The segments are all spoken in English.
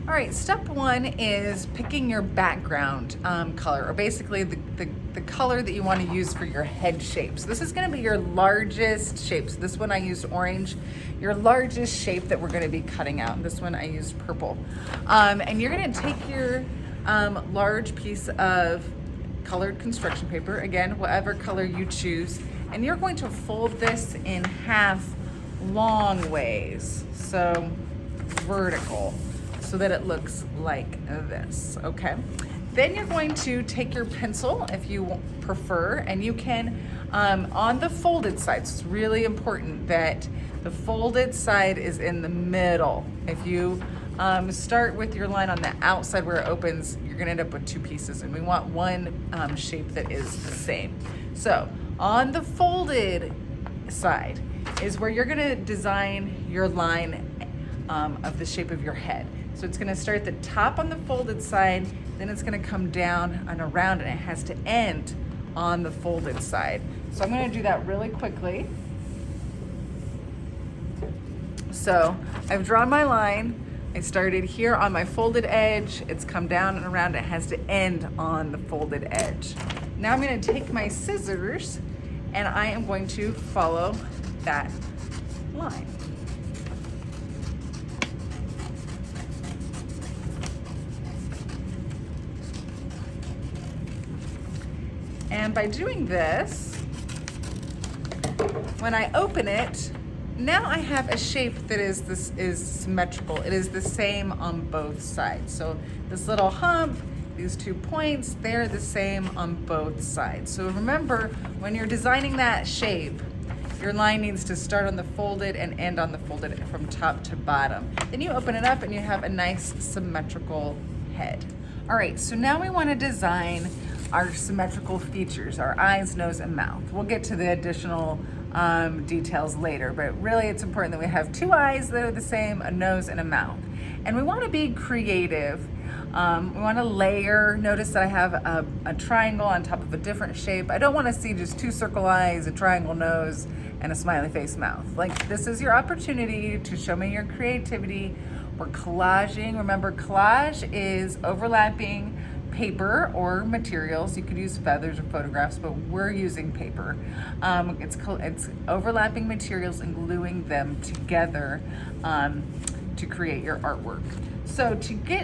All right, step one is picking your background color, or basically the color that you want to use for your head shape. So this is going to be your largest shape. So this one I used orange, your largest shape that we're going to be cutting out. This one I used purple. And you're going to take your large piece of colored construction paper, again, whatever color you choose, and you're going to fold this in half long ways, so vertical, so that it looks like this, okay? Then you're going to take your pencil, if you prefer, and you can, on the folded side, so it's really important that the folded side is in the middle. If you start with your line on the outside where it opens, you're gonna end up with two pieces, and we want one shape that is the same. So on the folded side is where you're gonna design your line of the shape of your head. So it's gonna start at the top on the folded side, then it's gonna come down and around, and it has to end on the folded side. So I'm gonna do that really quickly. So I've drawn my line. I started here on my folded edge. It's come down and around. It has to end on the folded edge. Now I'm gonna take my scissors and I am going to follow that line. And by doing this, when I open it, now I have a shape that is symmetrical. It is the same on both sides. So this little hump, these 2 points, they're the same on both sides. So remember, when you're designing that shape, your line needs to start on the folded and end on the folded from top to bottom. Then you open it up and you have a nice symmetrical head. All right, so now we want to design our symmetrical features, our eyes, nose, and mouth. We'll get to the additional details later, but really it's important that we have 2 eyes that are the same, a nose, and a mouth. And we want to be creative. We want to layer. Notice that I have a triangle on top of a different shape. I don't want to see just 2 circle eyes, a triangle nose, and a smiley face mouth. Like, this is your opportunity to show me your creativity. We're collaging. Remember, collage is overlapping paper or materials. You could use feathers or photographs, but we're using paper. It's overlapping materials and gluing them together to create your artwork. So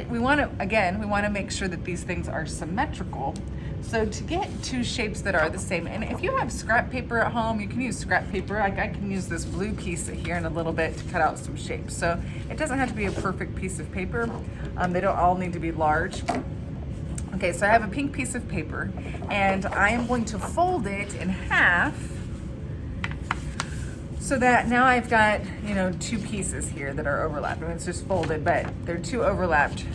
we want to make sure that these things are symmetrical. So to get 2 shapes that are the same, and if you have scrap paper at home, you can use scrap paper. Like, I can use this blue piece here in a little bit to cut out some shapes. So it doesn't have to be a perfect piece of paper. They don't all need to be large. Okay, so I have a pink piece of paper, and I am going to fold it in half so that now I've got, 2 pieces here that are overlapping. It's just folded, but they're 2 overlapped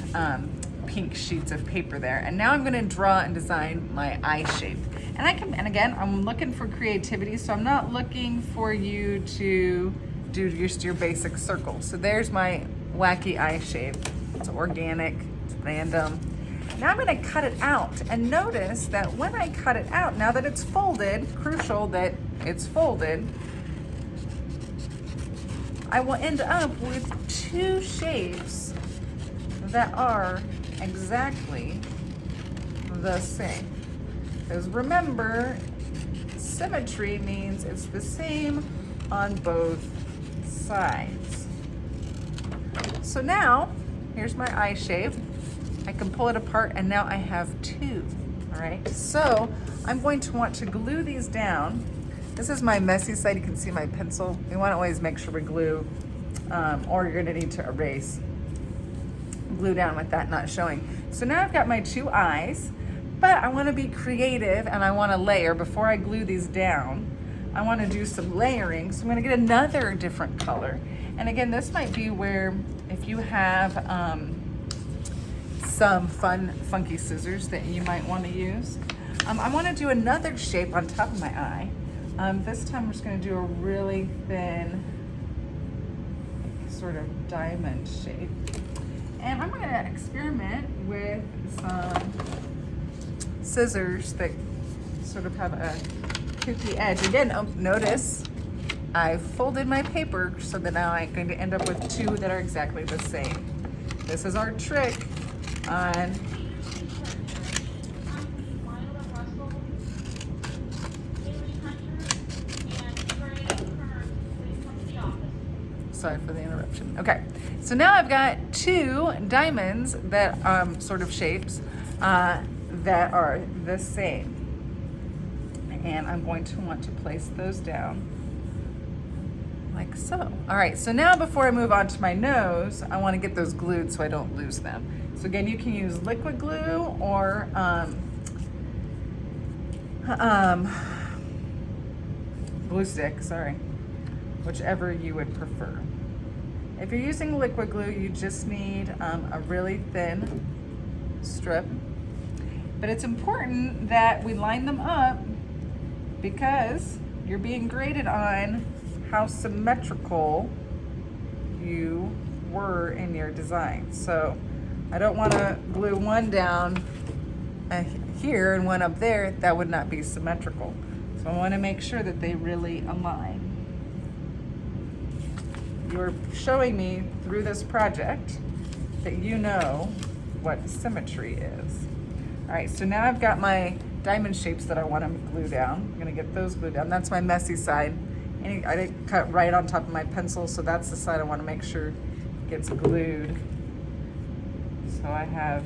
pink sheets of paper there. And now I'm gonna draw and design my eye shape. And again, I'm looking for creativity, so I'm not looking for you to do just your basic circle. So there's my wacky eye shape. It's organic, it's random. Now I'm gonna cut it out, and notice that when I cut it out, now that it's folded, crucial that it's folded, I will end up with 2 shapes that are exactly the same. Because remember, symmetry means it's the same on both sides. So now, here's my eye shape. I can pull it apart, and now I have 2, all right? So I'm going to want to glue these down. This is my messy side. You can see my pencil. We want to always make sure we glue, or you're gonna need to erase. Glue down with that not showing. So now I've got my 2 eyes, but I want to be creative and I want to layer. Before I glue these down, I want to do some layering. So I'm going to get another different color. And again, this might be where, if you have some funky scissors that you might want to use. I want to do another shape on top of my eye. This time I'm just going to do a really thin sort of diamond shape. And I'm going to experiment with some scissors that sort of have a kooky edge. Again, notice I've folded my paper so that now I'm going to end up with 2 that are exactly the same. This is our trick on sorry for the interruption. Okay, so now I've got two diamonds that sort of shapes that are the same. And I'm going to want to place those down like so. All right, so now before I move on to my nose, I want to get those glued so I don't lose them. So again, you can use liquid glue or glue stick, sorry, whichever you would prefer. If you're using liquid glue, you just need a really thin strip. But it's important that we line them up because you're being graded on how symmetrical you were in your design. So I don't want to glue one down here and one up there. That would not be symmetrical. So I want to make sure that they really align. You're showing me through this project that you know what symmetry is. All right, so now I've got my diamond shapes that I want to glue down. I'm gonna get those glued down. That's my messy side. And I didn't cut right on top of my pencil, so that's the side I want to make sure gets glued. So I have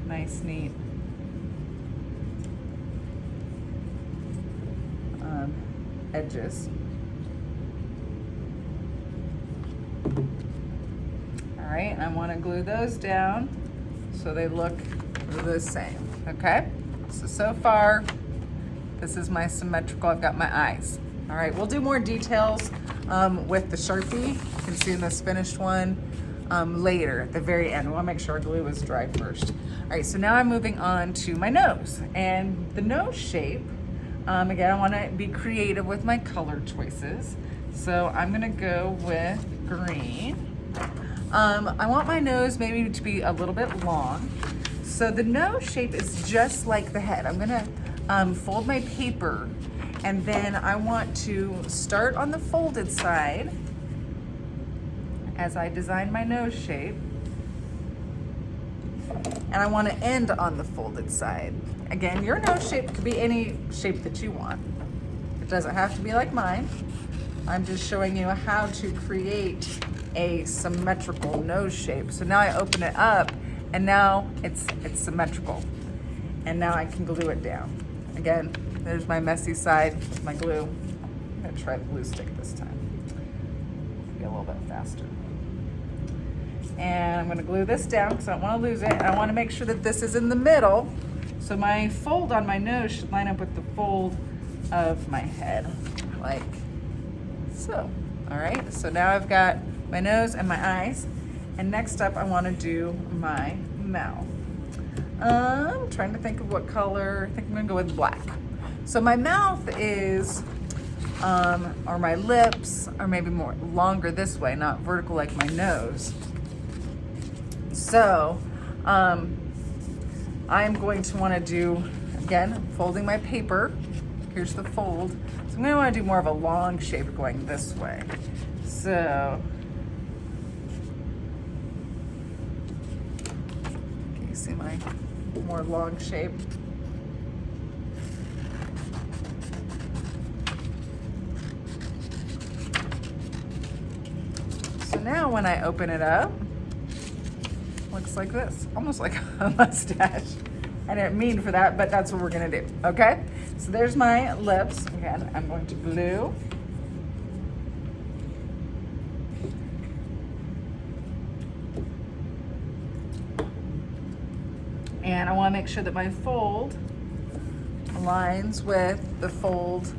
nice, neat edges. All right, and I want to glue those down so they look the same, okay? So far, this is my symmetrical. I've got my eyes. All right, we'll do more details with the Sharpie. You can see in this finished one later at the very end. We want to make sure our glue is dry first. All right, so now I'm moving on to my nose. And the nose shape, again, I want to be creative with my color choices. So I'm going to go with green. I want my nose maybe to be a little bit long. So the nose shape is just like the head. I'm gonna fold my paper, and then I want to start on the folded side as I design my nose shape. And I want to end on the folded side. Again, your nose shape could be any shape that you want. It doesn't have to be like mine. I'm just showing you how to create a symmetrical nose shape. So now I open it up, and now it's symmetrical. And now I can glue it down. Again, there's my messy side with my glue. I'm gonna try the glue stick this time. Be a little bit faster. And I'm gonna glue this down because I don't wanna lose it. And I wanna make sure that this is in the middle. So my fold on my nose should line up with the fold of my head, like so. All right, so now I've got my nose and my eyes. And next up, I want to do my mouth. I'm trying to think of what color. I think I'm going to go with black. So my mouth is, or my lips are maybe more longer this way, not vertical like my nose. So I'm going to want to do, again, folding my paper. Here's the fold. So I'm going to want to do more of a long shape going this way. So see my more long shape. So now when I open it up, looks like this, almost like a mustache. I didn't mean for that, but that's what we're gonna do, okay? So there's my lips. Again, I'm going to glue. And I want to make sure that my fold aligns with the fold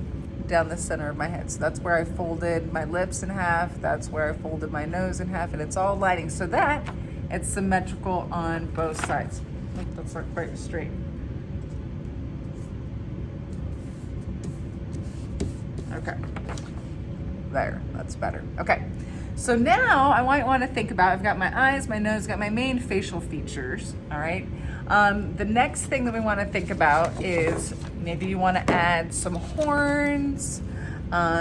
down the center of my head. So that's where I folded my lips in half. That's where I folded my nose in half. And it's all aligning so that it's symmetrical on both sides. Oh, that's not quite straight. Okay. There, that's better. Okay. So now I might want to think about, I've got my eyes, my nose, got my main facial features, all right? The next thing that we want to think about is maybe you want to add some horns,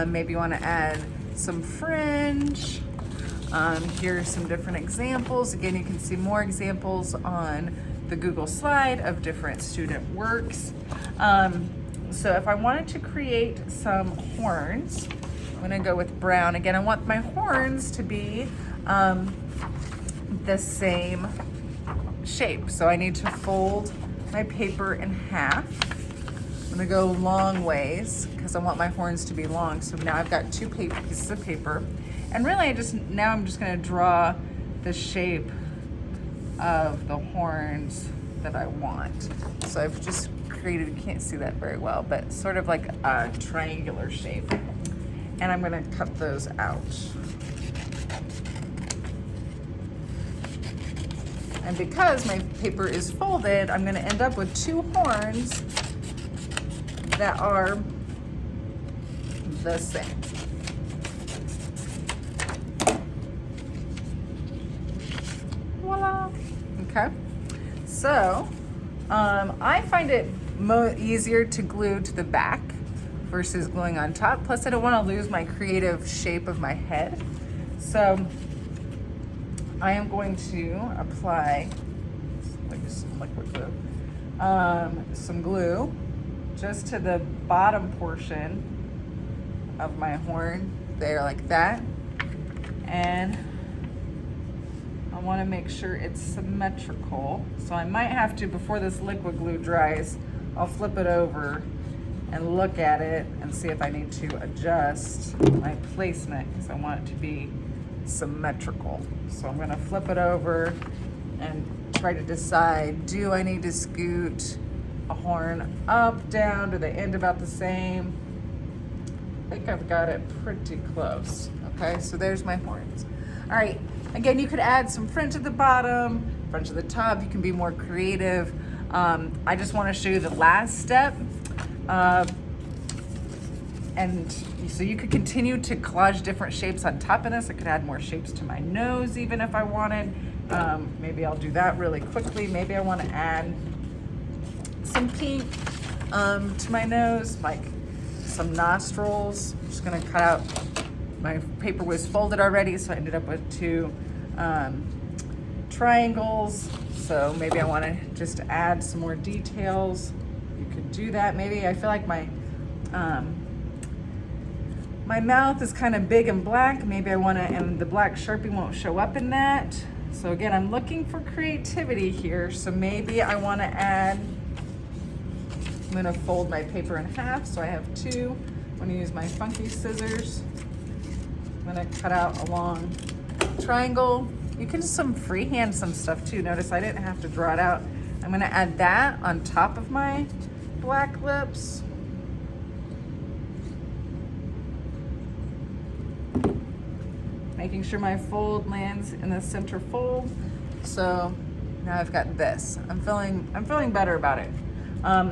maybe you want to add some fringe, Here's some different examples. Again, you can see more examples on the Google slide of different student works. So if I wanted to create some horns, I'm gonna go with brown. Again, I want my horns to be the same shape. So I need to fold my paper in half. I'm gonna go long ways because I want my horns to be long. So now I've got two pieces of paper. And really I'm just gonna draw the shape of the horns that I want. So I've just created, you can't see that very well, but sort of like a triangular shape. And I'm gonna cut those out. And because my paper is folded, I'm gonna end up with two horns that are the same. Voila. Okay. So I find it easier to glue to the back versus gluing on top. Plus, I don't want to lose my creative shape of my head. So I am going to apply some liquid glue, some glue just to the bottom portion of my horn there, like that. And I want to make sure it's symmetrical. So I might have to, before this liquid glue dries, I'll flip it over and look at it and see if I need to adjust my placement because I want it to be symmetrical. So I'm going to flip it over and try to decide, do I need to scoot a horn up, down? Do they end about the same? I think I've got it pretty close. Okay, so there's my horns. All right, again, you could add some fringe at the bottom, fringe at the top. You can be more creative. I just want to show you the last step. And so you could continue to collage different shapes on top of this. I could add more shapes to my nose even if I wanted. Maybe I'll do that really quickly. Maybe I want to add some pink to my nose, like some nostrils. I'm just gonna cut out, my paper was folded already, so I ended up with two triangles. So maybe I want to just add some more details. You could do that. Maybe I feel like my mouth is kind of big and black. Maybe I want to, and the black Sharpie won't show up in that. So again, I'm looking for creativity here. So maybe I want to add, I'm going to fold my paper in half. So I have two. I'm going to use my funky scissors. I'm going to cut out a long triangle. You can just freehand some stuff too. Notice I didn't have to draw it out. I'm going to add that on top of my black lips. Making sure my fold lands in the center fold. So now I've got this. I'm feeling better about it.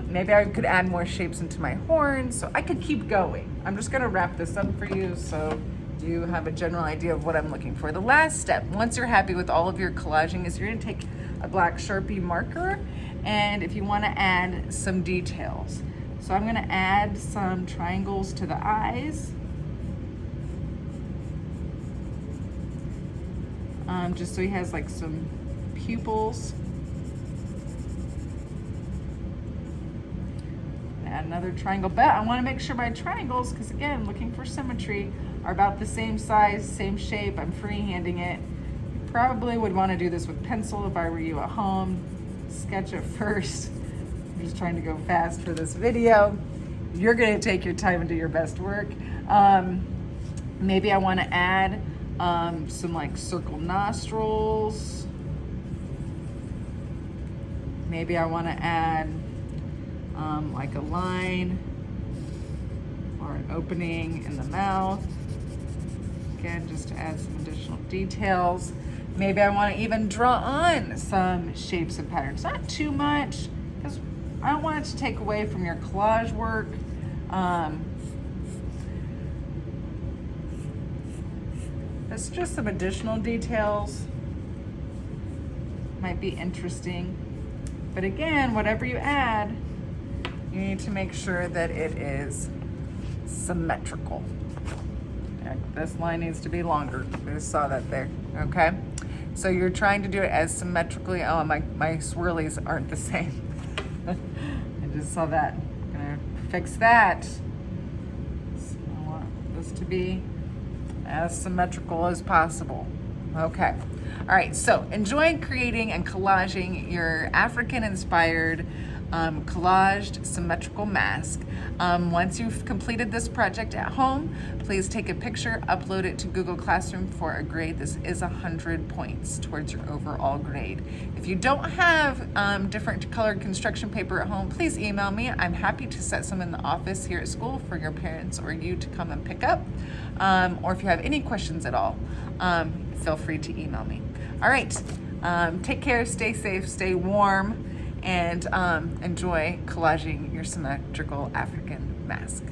Maybe I could add more shapes into my horns, so I could keep going. I'm just gonna wrap this up for you so you have a general idea of what I'm looking for. The last step, once you're happy with all of your collaging, is you're gonna take a black Sharpie marker, and if you wanna add some details. So I'm gonna add some triangles to the eyes. Just so he has like some pupils. Add another triangle, but I want to make sure my triangles, because again, looking for symmetry, are about the same size, same shape. I'm freehanding it. You probably would want to do this with pencil if I were you at home. Sketch it first. I'm just trying to go fast for this video. You're going to take your time and do your best work. Maybe I want to add some like circle nostrils. Maybe I want to add like a line or an opening in the mouth. Again, just to add some additional details. Maybe I want to even draw on some shapes and patterns. Not too much, because I don't want it to take away from your collage work. It's just some additional details. Might be interesting. But again, whatever you add, you need to make sure that it is symmetrical. Like, this line needs to be longer. I just saw that there. Okay. So you're trying to do it as symmetrically. Oh, my swirlies aren't the same. I just saw that. I'm gonna fix that. So I want this to be as symmetrical as possible. Okay. All right. So enjoy creating and collaging your African-inspired collaged symmetrical mask. Once you've completed this project at home, please take a picture, upload it to Google Classroom for a grade. This is 100 points towards your overall grade. If you don't have different colored construction paper at home, please email me. I'm happy to set some in the office here at school for your parents or you to come and pick up. Or if you have any questions at all, feel free to email me. All right. Take care, stay safe, stay warm, and enjoy collaging your symmetrical African mask.